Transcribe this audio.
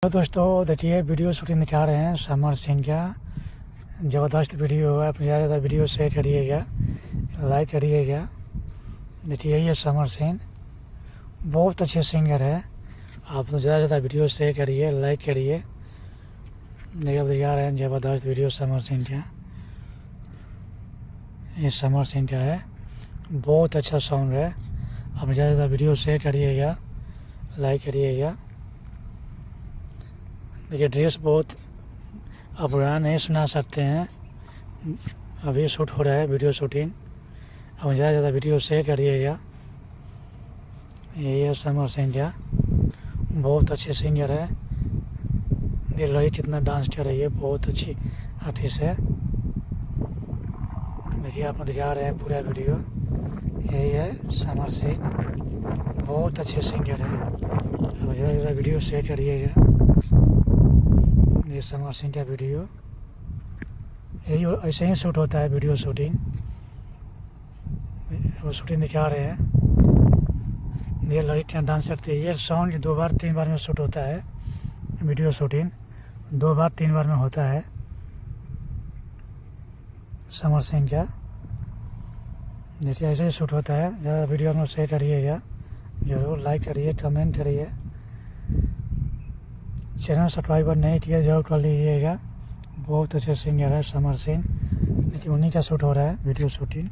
Hello दोस्तों, देखिए video shooting दिखा रहे हैं समर सिंह का। ज़बरदस्त वीडियो है, आप ज़्यादा वीडियो शेयर करिएगा, लाइक करिएगा। देखिए ये समर सिंह बहुत अच्छे सिंगर है। आप ज़्यादा से ज़्यादा वीडियो शेयर करिए, लाइक करिए। देखिए आप दिखा रहे हैं ज़बरदस्त वीडियो समर सिंह का। ये समर सिंह का है, बहुत अच्छा सॉन्ग है। आप ज़्यादा से ज़्यादा वीडियो शेयर करिएगा, लाइक करिएगा। देखिए ड्रेस बहुत आप गाना नहीं सुना सकते हैं, अभी शूट हो रहा है वीडियो शूटिंग। अब ज़्यादा से ज़्यादा वीडियो शेयर करिएगा। ये समर सिंह का बहुत अच्छे सिंगर है। देख रही कितना डांस कर रही है, बहुत अच्छी आर्टिस्ट है। देखिए आप दिखा रहे हैं पूरा वीडियो। यही है समर सिंह, बहुत अच्छे सिंगर है। अब ज़्यादा से ज़्यादा वीडियो शेयर करिएगा। ये समर सिंह का वीडियो यही ऐसे ही शूट होता है वीडियो शूटिंग। वो शूटिंग दिखा रहे हैं, ये लड़कियाँ डांस करती है। ये सॉन्ग 2 बार 3 बार में शूट होता है वीडियो शूटिंग, 2 बार 3 बार में होता है समर सिंह का। देखिए ऐसे ही शूट होता है। ज़्यादा वीडियो में शेयर करिएगा, जरूर लाइक करिए, कमेंट करिए। चैनल सब्सक्राइबर नहीं किया जरूर कर लीजिएगा। बहुत अच्छे सिंगर है समर सिंह। देखिए उन्हीं का शूट हो रहा है वीडियो शूटिंग।